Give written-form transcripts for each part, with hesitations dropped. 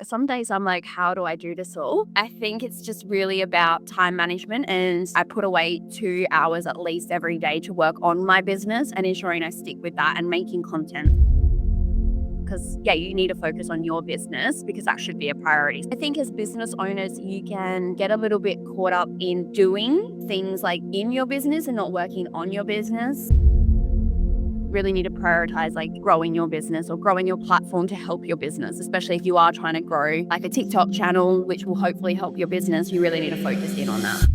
some days I'm like, how do I do this all? I think it's just really about time management, and I put away 2 hours at least every day to work on my business and ensuring I stick with that and making content. Because, you need to focus on your business because that should be a priority. I think as business owners, you can get a little bit caught up in doing things like in your business and not working on your business. Really need to prioritize like growing your business or growing your platform to help your business, especially if you are trying to grow like a TikTok channel, which will hopefully help your business. You really need to focus in on that.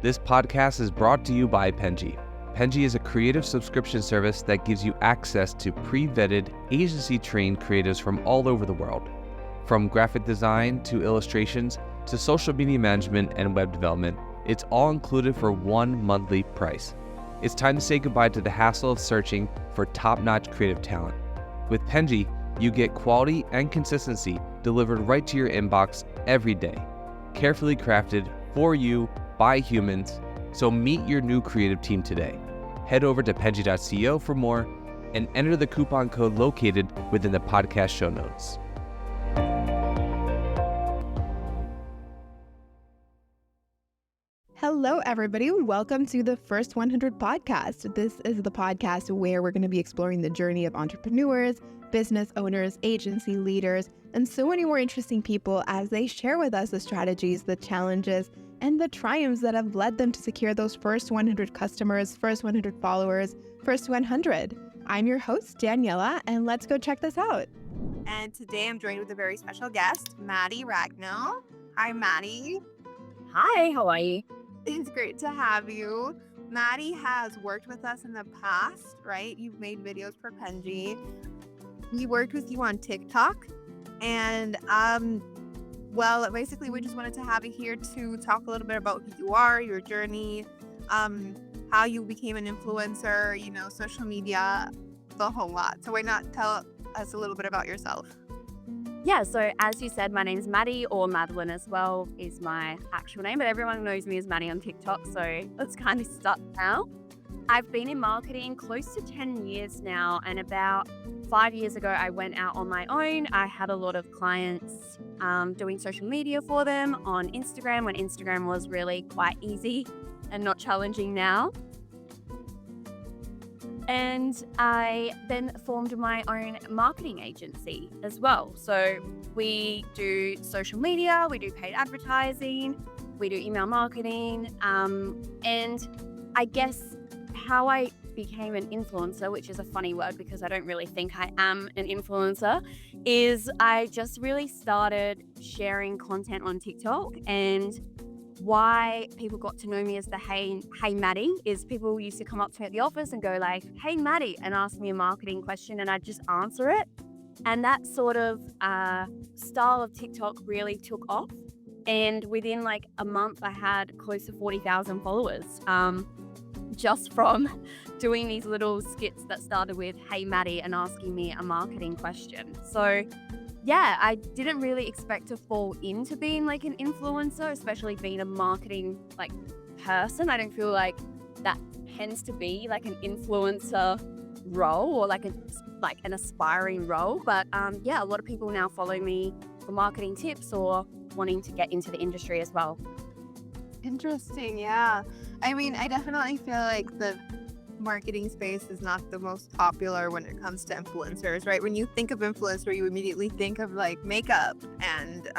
This podcast is brought to you by Penji. Penji is a creative subscription service that gives you access to pre-vetted, agency-trained creatives from all over the world. From graphic design to illustrations to social media management and web development, it's all included for one monthly price. It's time to say goodbye to the hassle of searching for top-notch creative talent. With Penji, you get quality and consistency delivered right to your inbox every day. Carefully crafted for you by humans, so meet your new creative team today. Head over to penji.co for more and enter the coupon code located within the podcast show notes. Hello, everybody. Welcome to the First 100 podcast. This is the podcast where we're going to be exploring the journey of entrepreneurs, business owners, agency leaders, and so many more interesting people as they share with us the strategies, the challenges, and the triumphs that have led them to secure those first 100 customers, first 100 followers, first 100. I'm your host, Daniela, and let's go check this out. And today I'm joined with a very special guest, Maddie Ragnall. Hi, Maddie. Hi, how are you? It's great to have you. Maddie has worked with us in the past, right? You've made videos for Penji. We worked with you on TikTok. And, basically we just wanted to have you here to talk a little bit about who you are, your journey, how you became an influencer, social media, the whole lot. So why not tell us a little bit about yourself? Yeah, so as you said, my name's Maddie, or Madeline as well is my actual name, but everyone knows me as Maddie on TikTok, so let's kind of start now. I've been in marketing close to 10 years now, and about 5 years ago, I went out on my own. I had a lot of clients doing social media for them on Instagram when Instagram was really quite easy and not challenging now. And I then formed my own marketing agency as well. So we do social media, we do paid advertising, we do email marketing. And I guess how I became an influencer, which is a funny word because I don't really think I am an influencer, is I just really started sharing content on TikTok. And why people got to know me as the Hey Maddie is people used to come up to me at the office and go like, "Hey Maddie," and ask me a marketing question, and I'd just answer it. And that sort of style of TikTok really took off. And within like a month, I had close to 40,000 followers just from doing these little skits that started with "Hey Maddie" and asking me a marketing question. So yeah, I didn't really expect to fall into being like an influencer, especially being a marketing like person. I don't feel like that tends to be like an influencer role or like an aspiring role. But a lot of people now follow me for marketing tips or wanting to get into the industry as well. Interesting, yeah. I mean, I definitely feel like the marketing space is not the most popular when it comes to influencers, right? When you think of influencer, you immediately think of like makeup and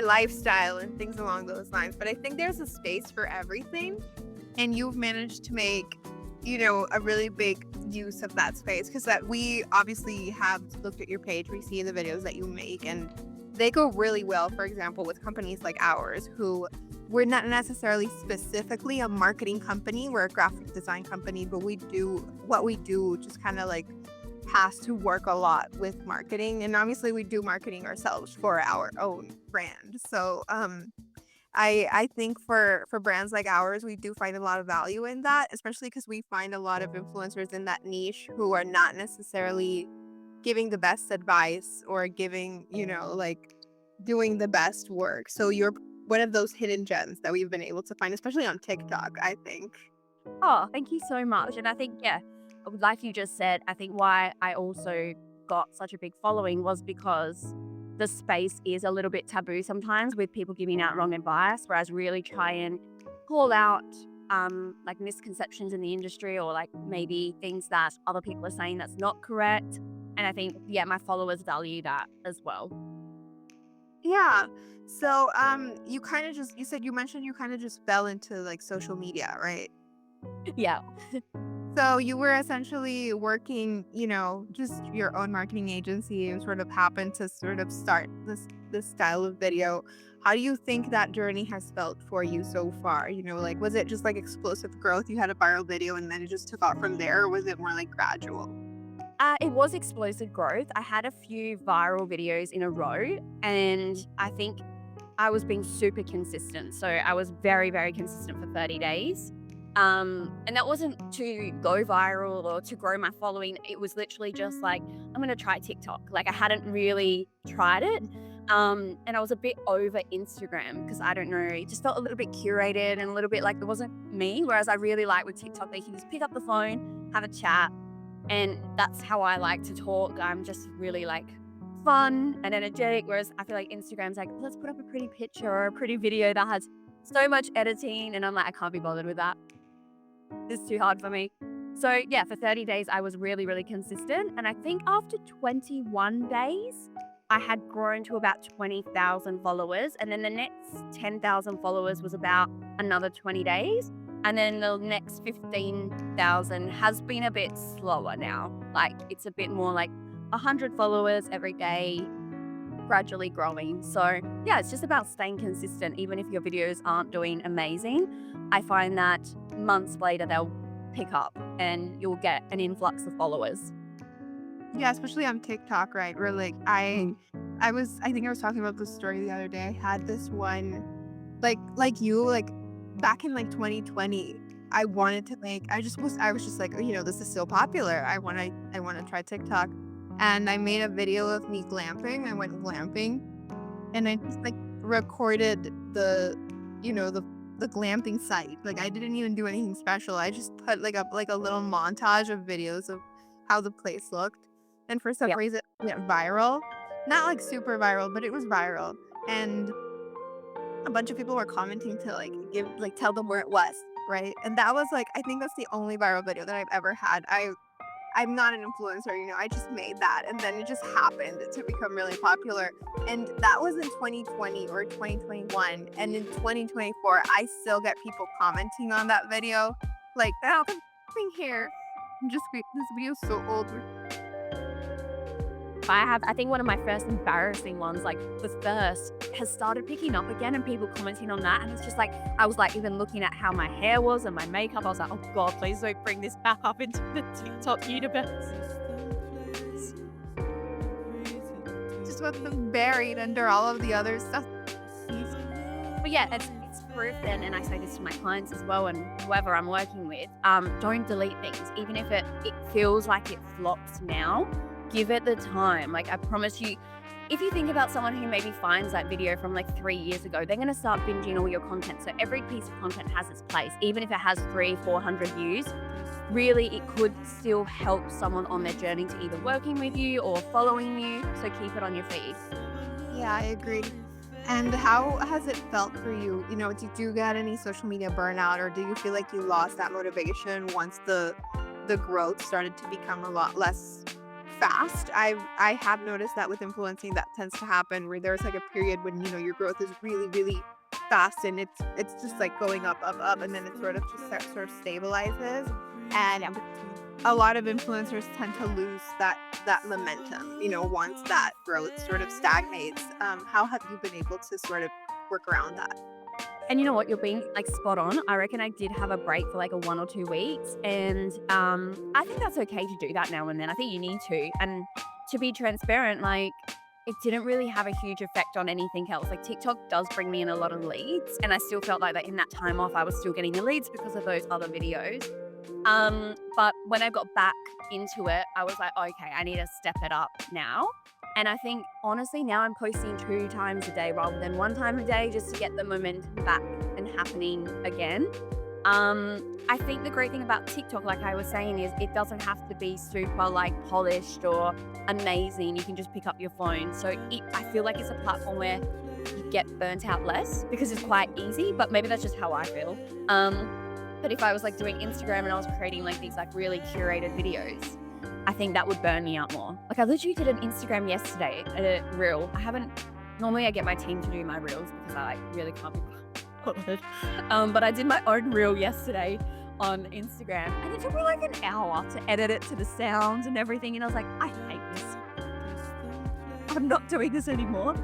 lifestyle and things along those lines. But I think there's a space for everything, and you've managed to make, a really big use of that space, because that we obviously have looked at your page, we see the videos that you make, and they go really well, for example, with companies like ours, who we're not necessarily specifically a marketing company. We're a graphic design company, but what we do just kind of like has to work a lot with marketing. And obviously we do marketing ourselves for our own brand. So I think for brands like ours, we do find a lot of value in that, especially because we find a lot of influencers in that niche who are not necessarily giving the best advice or giving, doing the best work. So you're one of those hidden gems that we've been able to find, especially on TikTok, I think. Oh, thank you so much. And I think, like you just said, I think why I also got such a big following was because the space is a little bit taboo sometimes with people giving out wrong advice, whereas really try and call out like misconceptions in the industry or like maybe things that other people are saying that's not correct. And I think, yeah, my followers value that as well. Yeah. So, you kind of just, you mentioned you kind of just fell into like social media, right? Yeah. So you were essentially working, just your own marketing agency and sort of happened to sort of start this style of video. How do you think that journey has felt for you so far? Like was it just like explosive growth? You had a viral video and then it just took off from there, or was it more like gradual? It was explosive growth. I had a few viral videos in a row, and I think I was being super consistent. So I was very, very consistent for 30 days. And that wasn't to go viral or to grow my following. It was literally just like, I'm going to try TikTok. Like I hadn't really tried it. And I was a bit over Instagram because I don't know, it just felt a little bit curated and a little bit like it wasn't me. Whereas I really like with TikTok, they can just pick up the phone, have a chat. And that's how I like to talk. I'm just really like fun and energetic. Whereas I feel like Instagram's like, let's put up a pretty picture or a pretty video that has so much editing. And I'm like, I can't be bothered with that. It's too hard for me. So yeah, for 30 days, I was really, really consistent. And I think after 21 days, I had grown to about 20,000 followers. And then the next 10,000 followers was about another 20 days. And then the next 15,000 has been a bit slower now. Like it's a bit more like 100 followers every day, gradually growing. So yeah, it's just about staying consistent. Even if your videos aren't doing amazing, I find that months later, they'll pick up and you'll get an influx of followers. Yeah, especially on TikTok, right? Where like I think I was talking about this story the other day. I had this one, like you, like back in like 2020, I wanted to make. I was just like, this is so popular. I want to try TikTok, and I made a video of me glamping. I went glamping, and I just like recorded the glamping site. Like I didn't even do anything special. I just put like a little montage of videos of how the place looked. And for some Yep. reason it went viral. Not like super viral, but it was viral. And a bunch of people were commenting to tell them where it was, right? And that was like I think that's the only viral video that I've ever had. I'm not an influencer, I just made that and then it just happened to become really popular. And that was in 2020 or 2021. And in 2024, I still get people commenting on that video. Like, oh, something here. This video is so old. I think one of my first embarrassing ones, like the first, has started picking up again and people commenting on that. And it's just like, I was like even looking at how my hair was and my makeup. I was like, oh God, please don't bring this back up into the TikTok universe. Just what's buried under all of the other stuff. But yeah, it's proof then, and I say this to my clients as well and whoever I'm working with, don't delete things. Even if it feels like it flops now, give it the time. Like I promise you, if you think about someone who maybe finds that video from like 3 years ago, they're going to start binging all your content. So every piece of content has its place. Even if it has 300-400 views, really it could still help someone on their journey to either working with you or following you. So keep it on your feed. Yeah, I agree. And how has it felt for you? Did you get any social media burnout, or do you feel like you lost that motivation once the growth started to become a lot less fast? I have noticed that with influencing that tends to happen where there's like a period when your growth is really, really fast and it's just like going up, and then it sort of stabilizes. And a lot of influencers tend to lose that momentum, once that growth sort of stagnates. How have you been able to sort of work around that? And you know what? You're being like spot on. I reckon I did have a break for like a 1 or 2 weeks. And I think that's okay to do that now and then. I think you need to. And to be transparent, like it didn't really have a huge effect on anything else. Like TikTok does bring me in a lot of leads. And I still felt like that in that time off, I was still getting the leads because of those other videos. But when I got back into it, I was like, okay, I need to step it up now. And I think honestly now I'm posting 2 times a day rather than 1 time a day just to get the momentum back and happening again. I think the great thing about TikTok, like I was saying, is it doesn't have to be super like polished or amazing. You can just pick up your phone. So I feel like it's a platform where you get burnt out less because it's quite easy, but maybe that's just how I feel. But if I was like doing Instagram and I was creating like these like really curated videos, I think that would burn me out more. Like I literally did an Instagram yesterday, a reel. Normally I get my team to do my reels because I like really can't be bothered. But I did my own reel yesterday on Instagram and it took me like an hour to edit it to the sounds and everything. And I was like, I hate this. I'm not doing this anymore.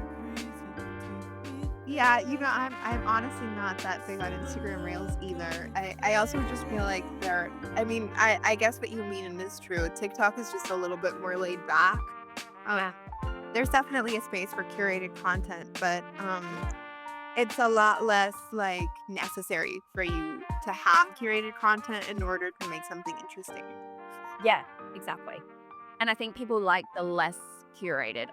Yeah, I'm honestly not that big on Instagram Reels either. I also just feel like I guess what you mean is true. TikTok is just a little bit more laid back. There's definitely a space for curated content, but it's a lot less like necessary for you to have curated content in order to make something interesting. Yeah, exactly. And I think people like the less curated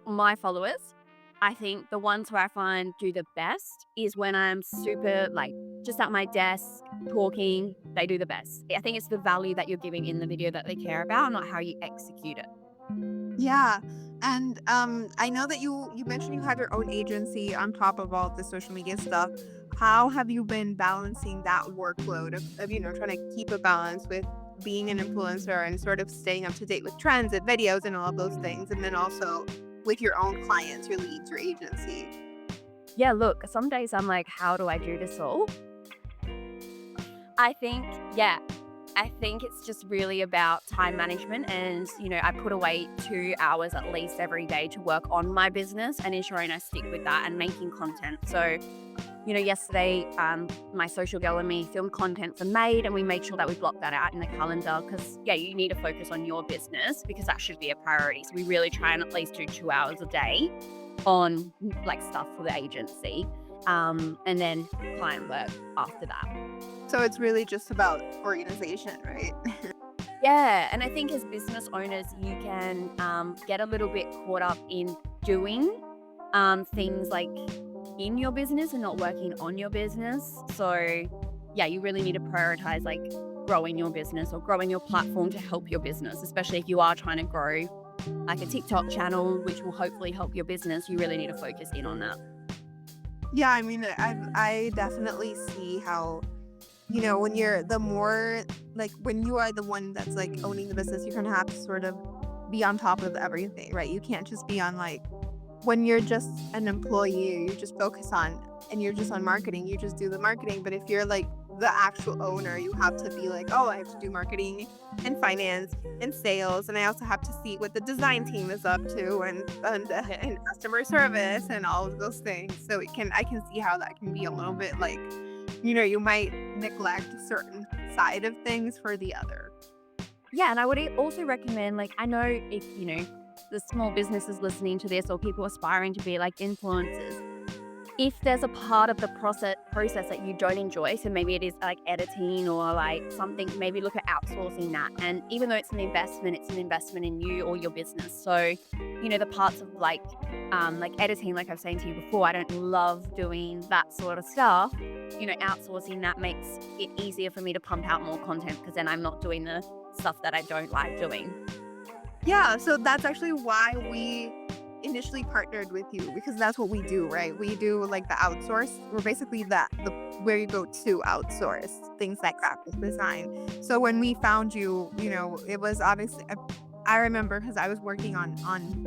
my followers. I think the ones where I find do the best is when I'm super like just at my desk talking, they do the best. I think it's the value that you're giving in the video that they care about, not how you execute it. Yeah. And I know that you mentioned you have your own agency on top of all of the social media stuff. How have you been balancing that workload of trying to keep a balance with being an influencer and sort of staying up to date with trends and videos and all of those things, and then also with your own clients, your leads, your agency? Yeah, look, some days I'm like, how do I do this all? I think it's just really about time management and, I put away 2 hours at least every day to work on my business and ensuring I stick with that and making content. So, yesterday, my social girl and me filmed content for Made and we made sure that we blocked that out in the calendar because, you need to focus on your business because that should be a priority. So we really try and at least do 2 hours a day on like stuff for the agency and then client work after that. So it's really just about organization, right? Yeah, and I think as business owners, you can get a little bit caught up in doing things like in your business and not working on your business. So yeah, you really need to prioritize like growing your business or growing your platform to help your business, especially if you are trying to grow like a TikTok channel, which will hopefully help your business. You really need to focus in on that. Yeah, I mean, I definitely see how, when you're when you are the one that's like owning the business, you're gonna have to sort of be on top of everything, right? You can't just be on like, when you're just an employee, you just focus on, and you're just on marketing, you just do the marketing. But if you're like the actual owner, you have to be like, oh, I have to do marketing and finance and sales, and I also have to see what the design team is up to and customer service and all of those things. So I can see how that can be a little bit like, you might neglect a certain side of things for the other. Yeah, and I would also recommend, like, I know if, the small businesses listening to this or people aspiring to be like influencers, if there's a part of the process that you don't enjoy, so maybe it is like editing or like something, maybe look at outsourcing that. And even though it's an investment in you or your business. So, the parts of like editing, like I was saying to you before, I don't love doing that sort of stuff. Outsourcing that makes it easier for me to pump out more content because then I'm not doing the stuff that I don't like doing. Yeah, so that's actually why we initially partnered with you, because that's what we do, right? We do like the outsource. We're basically the where you go to outsource things like graphic design. So when we found you, it was obviously, I remember because I was working on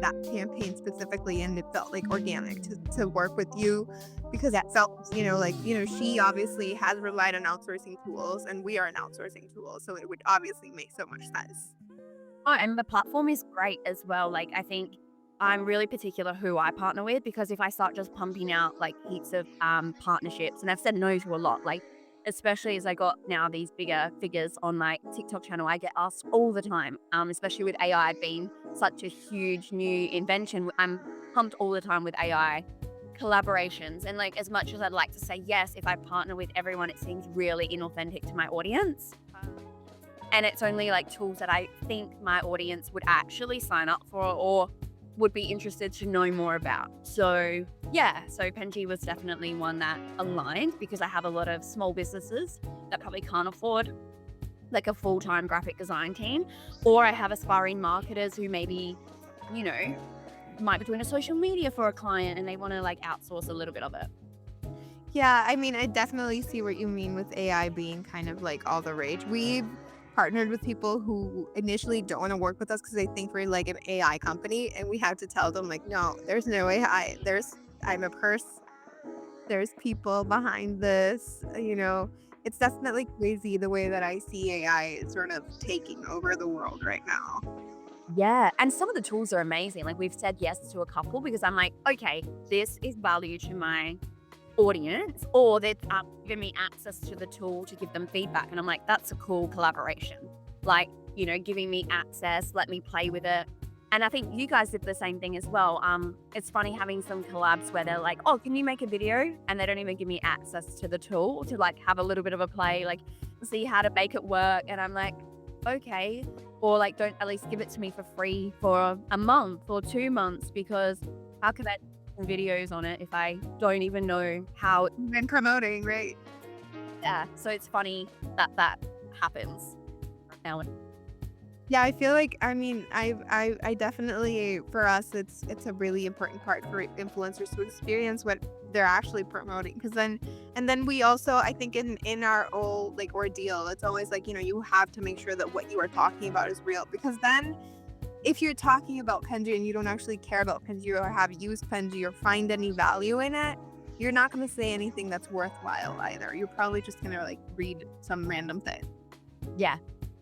that campaign specifically, and it felt like organic to work with you because it felt, she obviously has relied on outsourcing tools and we are an outsourcing tool. So it would obviously make so much sense. Oh, and the platform is great as well. Like, I think I'm really particular who I partner with because if I start just pumping out like heaps of partnerships, and I've said no to a lot, like especially as I got now these bigger figures on my TikTok channel, I get asked all the time, especially with AI being such a huge new invention. I'm pumped all the time with AI collaborations. And like, as much as I'd like to say yes, if I partner with everyone, it seems really inauthentic to my audience. And it's only like tools that I think my audience would actually sign up for or would be interested to know more about. So yeah, so Penji was definitely one that aligned because I have a lot of small businesses that probably can't afford like a full-time graphic design team, or I have aspiring marketers who maybe, you know, might be doing a social media for a client and they want to like outsource a little bit of it. Yeah, I mean, I definitely see what you mean with AI being kind of like all the rage. We've partnered with people who initially don't want to work with us because they think we're like an AI company, and we have to tell them like, no, there's no AI. I'm a there's people behind this, It's definitely crazy the way that I see AI sort of taking over the world right now. Yeah, and some of the tools are amazing. Like we've said yes to a couple because I'm like, okay, this is value to my audience, or they've given me access to the tool to give them feedback. And I'm like, that's a cool collaboration. Like, giving me access, let me play with it. And I think you guys did the same thing as well. It's funny having some collabs where they're like, oh, can you make a video? And they don't even give me access to the tool to like have a little bit of a play, like see how to make it work. And I'm like, okay. Or like, don't at least give it to me for free for a month or 2 months, because how can I do videos on it if I don't even know how? Been promoting, right? Yeah. So it's funny that happens now. Yeah, I feel like, I mean, I definitely, for us, it's a really important part for influencers to experience what they're actually promoting. Because then we also, I think in our whole like ordeal, it's always like, you have to make sure that what you are talking about is real. Because then if you're talking about Penji and you don't actually care about Penji or have used Penji or find any value in it, you're not going to say anything that's worthwhile either. You're probably just going to like read some random thing. Yeah,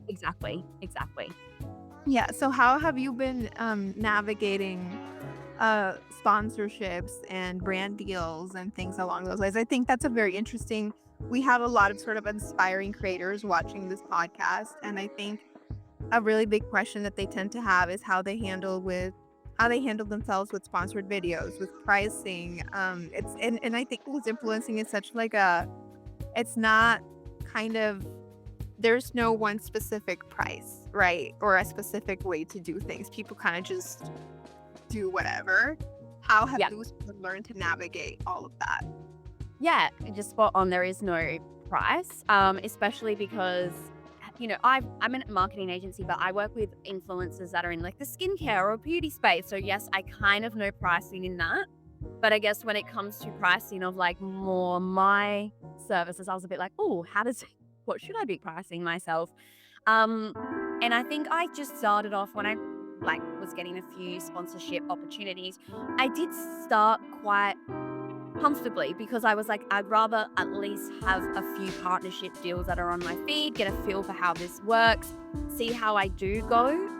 exactly. Yeah. So how have you been navigating sponsorships and brand deals and things along those lines? I think that's a very interesting. We have a lot of sort of inspiring creators watching this podcast, and I think a really big question that they tend to have is how they handle themselves with sponsored videos, with pricing. And I think what's influencing is such like it's not kind of, there's no one specific price, right? Or a specific way to do things. People kind of just do whatever. How have you learned to navigate all of that? Yeah, just spot on. There is no price, especially because, I'm a marketing agency, but I work with influencers that are in like the skincare or beauty space. So yes, I kind of know pricing in that. But I guess when it comes to pricing of like more my services, I was a bit like, oh, what should I be pricing myself? And I think I just started off when I was getting a few sponsorship opportunities. I did start quite comfortably because I was like, I'd rather at least have a few partnership deals that are on my feed, get a feel for how this works, see how I do go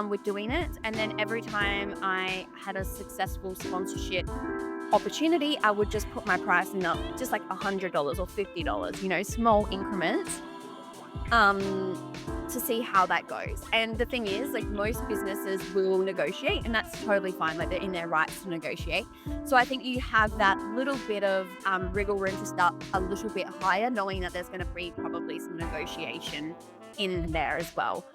with doing it. And then every time I had a successful sponsorship opportunity, I would just put my pricing up just like $100 or $50, small increments to see how that goes. And the thing is, like, most businesses will negotiate, and that's totally fine. Like, they're in their rights to negotiate. So I think you have that little bit of wriggle room to start a little bit higher, knowing that there's going to be probably some negotiation in there as well.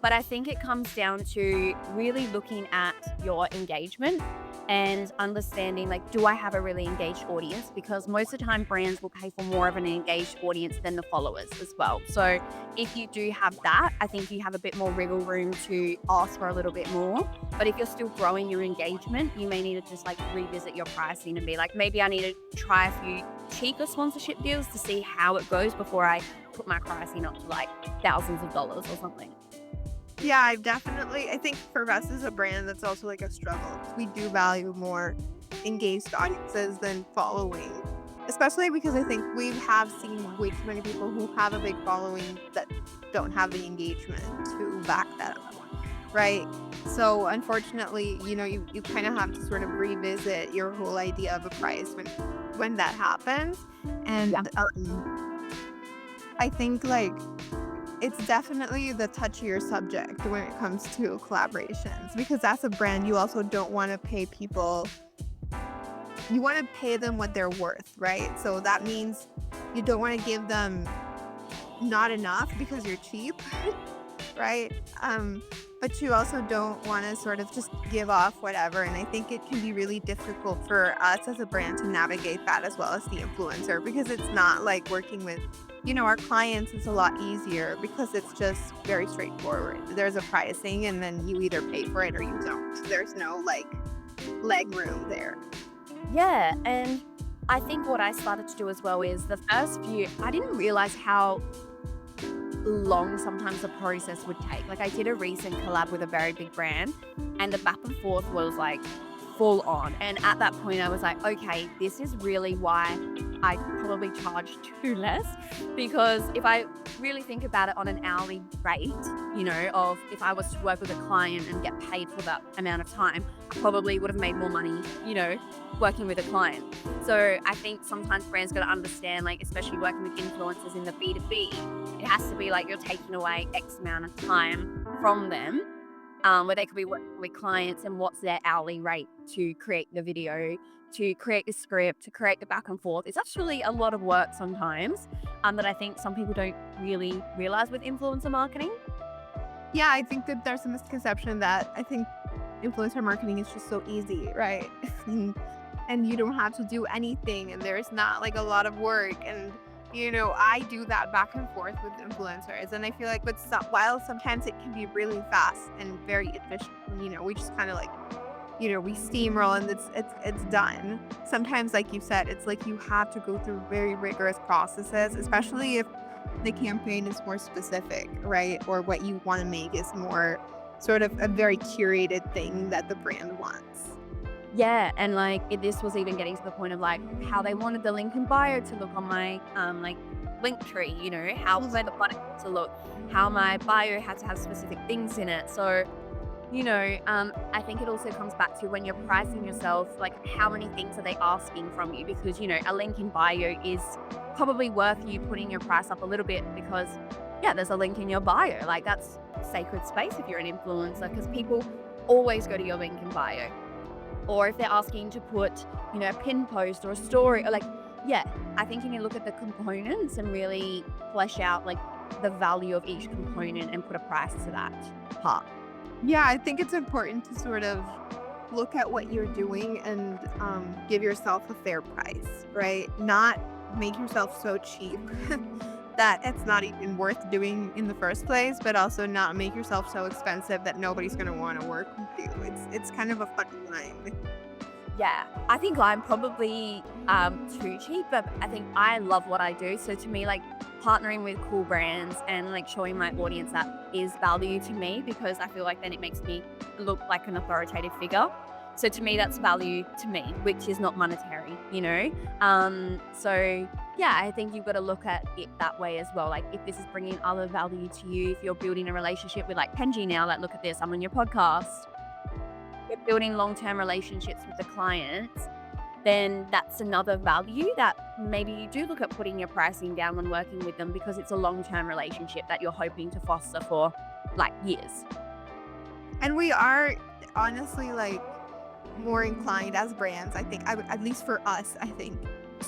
But I think it comes down to really looking at your engagement and understanding, like, do I have a really engaged audience? Because most of the time brands will pay for more of an engaged audience than the followers as well. So if you do have that, I think you have a bit more wriggle room to ask for a little bit more. But if you're still growing your engagement, you may need to just like revisit your pricing and be like, maybe I need to try a few cheaper sponsorship deals to see how it goes before I put my pricing up to like thousands of dollars or something. Yeah, I think for us as a brand, that's also like a struggle. We do value more engaged audiences than following, especially because I think we have seen way too many people who have a big following that don't have the engagement to back that up, right? So unfortunately, you kind of have to sort of revisit your whole idea of a price when that happens. And I think like it's definitely the touchier subject when it comes to collaborations, because as a brand, you also don't want to pay people. You want to pay them what they're worth, right? So that means you don't want to give them not enough because you're cheap, right? But you also don't want to sort of just give off whatever. And I think it can be really difficult for us as a brand to navigate that as well as the influencer, because it's not like working with, our clients is a lot easier because it's just very straightforward. There's a pricing and then you either pay for it or you don't. There's no like leg room there. Yeah, and I think what I started to do as well is the first few, I didn't realize how long sometimes the process would take. Like I did a recent collab with a very big brand and the back and forth was like full on. And at that point I was like, okay, this is really why I probably charge too less, because if I really think about it on an hourly rate, of if I was to work with a client and get paid for that amount of time, I probably would have made more money, working with a client. So I think sometimes brands got to understand, like, especially working with influencers in the B2B, it has to be like you're taking away X amount of time from them, where they could be working with clients and what's their hourly rate to create the video, to create the script, to create the back and forth. It's actually a lot of work sometimes, that I think some people don't really realize with influencer marketing. Yeah, I think that there's a misconception that I think influencer marketing is just so easy, right? And you don't have to do anything and there's not like a lot of work. And I do that back and forth with influencers, and I feel like while sometimes it can be really fast and very efficient, we just kind of like, we steamroll and it's done. Sometimes, like you said, it's like you have to go through very rigorous processes, especially if the campaign is more specific, right? Or what you want to make is more sort of a very curated thing that the brand wants. Yeah, and this was even getting to the point of like how they wanted the link in bio to look on my link tree, how was the button to look, how my bio had to have specific things in it. So, I think it also comes back to when you're pricing yourself, like how many things are they asking from you? Because, a link in bio is probably worth you putting your price up a little bit because, yeah, there's a link in your bio. Like that's sacred space if you're an influencer, because people always go to your link in bio. Or if they're asking to put, a pin post or a story, or I think you need to look at the components and really flesh out like the value of each component and put a price to that part. Yeah, I think it's important to sort of look at what you're doing and give yourself a fair price, right? Not make yourself so cheap that it's not even worth doing in the first place, but also not make yourself so expensive that nobody's going to want to work with you. It's kind of a funny line. Yeah, I think I'm probably too cheap, but I think I love what I do. So to me, like partnering with cool brands and like showing my audience that is value to me, because I feel like then it makes me look like an authoritative figure. So to me, that's value to me, which is not monetary, So yeah, I think you've got to look at it that way as well. Like if this is bringing other value to you, if you're building a relationship with like Penji now, like look at this, I'm on your podcast. You're building long-term relationships with the clients, then that's another value that maybe you do look at putting your pricing down when working with them, because it's a long-term relationship that you're hoping to foster for like years. And we are honestly like more inclined as brands, I think, at least for us, I think,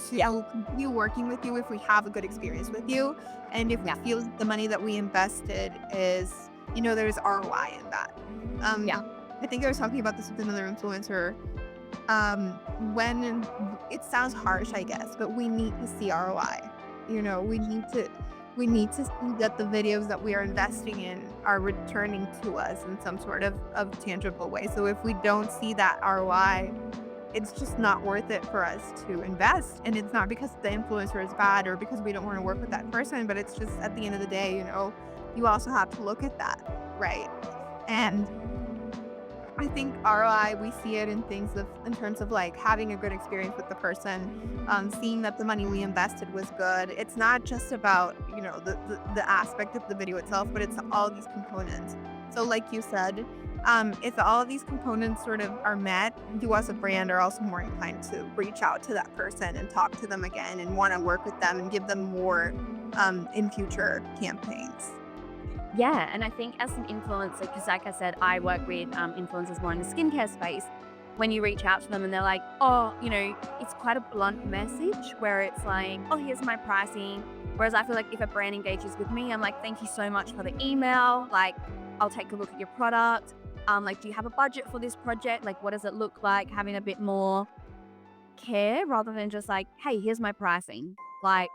to continue working with you if we have a good experience with you. And if we feel the money that we invested is, there's ROI in that. I think I was talking about this with another influencer. When it sounds harsh, I guess, but we need to see ROI. We need to see that the videos that we are investing in are returning to us in some sort of tangible way. So if we don't see that ROI, it's just not worth it for us to invest. And it's not because the influencer is bad or because we don't want to work with that person, but it's just at the end of the day, you also have to look at that, right? And I think ROI, we see it in terms of like having a good experience with the person, seeing that the money we invested was good. It's not just about, the aspect of the video itself, but it's all these components. So like you said, if all of these components sort of are met, you as a brand are also more inclined to reach out to that person and talk to them again and want to work with them and give them more in future campaigns. Yeah, and I think as an influencer, because like I said, I work with influencers more in the skincare space. When you reach out to them and they're like, oh, it's quite a blunt message where it's like, oh, here's my pricing. Whereas I feel like if a brand engages with me, I'm like, thank you so much for the email. Like, I'll take a look at your product. Like, do you have a budget for this project? Like, what does it look like? Having a bit more care rather than just like, hey, here's my pricing. Like,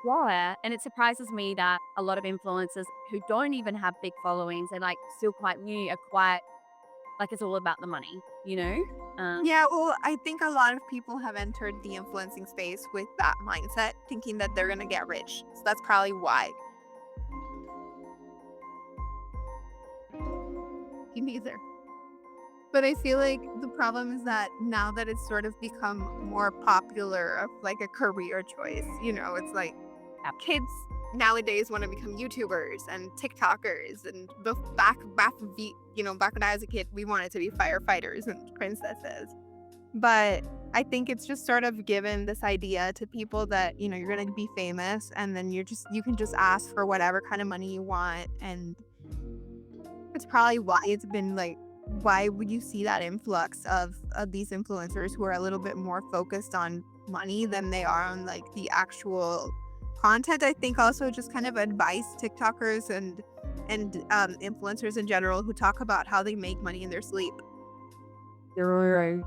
yeah. And it surprises me that a lot of influencers who don't even have big followings and like still quite new are quite like it's all about the money, you know? Yeah, well, I think a lot of people have entered the influencing space with that mindset, thinking that they're gonna get rich. So that's probably why. Neither. But I feel like the problem is that now that it's sort of become more popular of like a career choice, it's like kids nowadays want to become YouTubers and TikTokers, and back when I was a kid, we wanted to be firefighters and princesses. But I think it's just sort of given this idea to people that you're going to be famous, and then you can just ask for whatever kind of money you want, and it's probably why it's been like, why would you see that influx of these influencers who are a little bit more focused on money than they are on like the actual content? I think also just kind of advice TikTokers and influencers in general who talk about how they make money in their sleep. Right.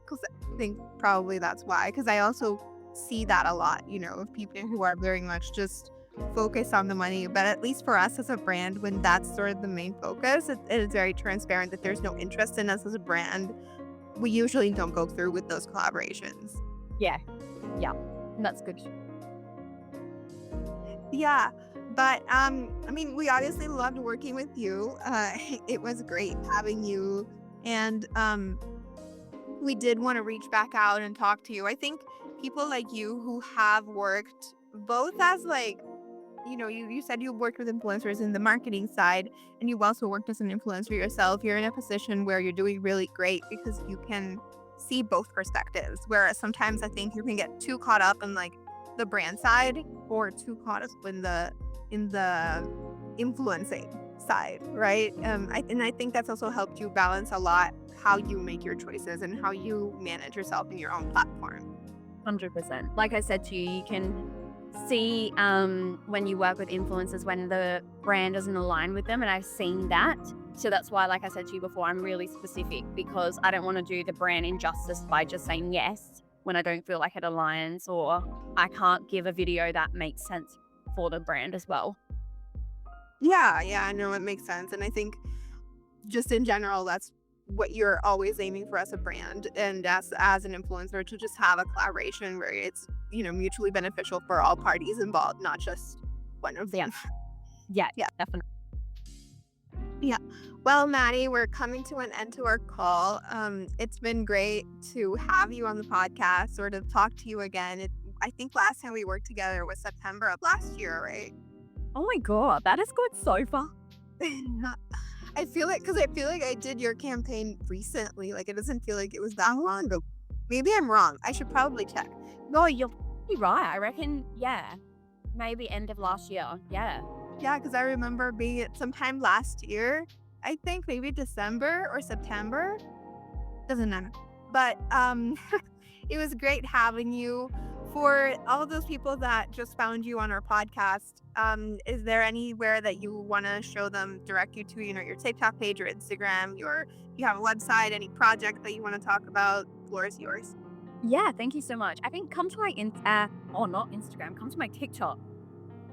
Because I think probably that's why. Because I also see that a lot, of people who are very much just focused on the money. But at least for us as a brand, when that's sort of the main focus, it is very transparent that there's no interest in us as a brand. We usually don't go through with those collaborations. Yeah. That's good. Yeah. But we obviously loved working with you. It was great having you. And we did want to reach back out and talk to you. I think people like you who have worked both as like, you said you worked with influencers in the marketing side, and you've also worked as an influencer yourself. You're in a position where you're doing really great because you can see both perspectives. Whereas sometimes I think you can get too caught up in like the brand side or too caught up in the influencing side, right? I think that's also helped you balance a lot how you make your choices and how you manage yourself in your own platform. 100%. Like I said to you, you can see when you work with influencers when the brand doesn't align with them, and I've seen that. So that's why, like I said to you before, I'm really specific because I don't want to do the brand injustice by just saying yes when I don't feel like it aligns, or I can't give a video that makes sense for the brand as well. Yeah, I know it makes sense. And I think just in general, that's what you're always aiming for as a brand and as an influencer, to just have a collaboration where it's, mutually beneficial for all parties involved, not just one of them. Yeah, definitely. Yeah. Well, Maddie, we're coming to an end to our call. It's been great to have you on the podcast, sort of talk to you again. I think last time we worked together was September of last year, right? Oh my God, that has gone so far. I feel like I did your campaign recently. Like, it doesn't feel like it was that long ago. Maybe I'm wrong. I should probably check. No, you're right. I reckon, maybe end of last year. Yeah. Yeah, because I remember being at sometime last year. I think maybe December or September. Doesn't matter. But it was great having you. For all of those people that just found you on our podcast, is there anywhere that you want to show them, direct you to, your TikTok page or Instagram, you have a website, any project that you want to talk about? The floor is yours. Yeah, thank you so much. I think come to my not Instagram, come to my TikTok.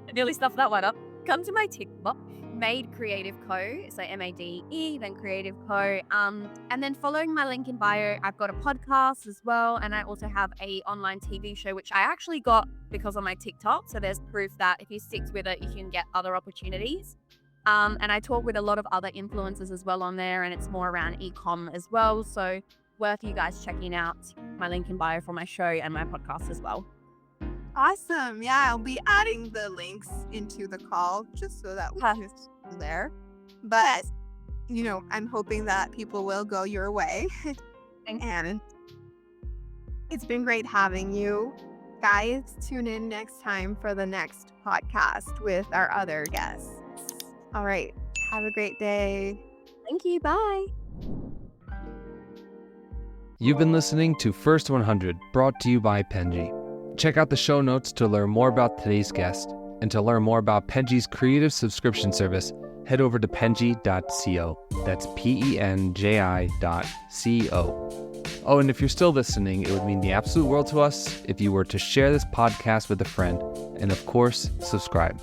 I nearly stuffed that one up. Come to my TikTok, Made Creative Co. So MADE, then Creative Co. And then following my link in bio, I've got a podcast as well. And I also have a online TV show, which I actually got because of my TikTok. So there's proof that if you stick with it, you can get other opportunities. And I talk with a lot of other influencers as well on there, and it's more around e-com as well. So worth you guys checking out my link in bio for my show and my podcast as well. Awesome. Yeah, I'll be adding the links into the call just so that we can see there. But, I'm hoping that people will go your way. And it's been great having you. Guys, tune in next time for the next podcast with our other guests. All right. Have a great day. Thank you. Bye. You've been listening to First 100, brought to you by Penji. Check out the show notes to learn more about today's guest, and to learn more about Penji's creative subscription service, head over to penji.co. That's penji.co. Oh, and if you're still listening, it would mean the absolute world to us if you were to share this podcast with a friend, and of course, subscribe.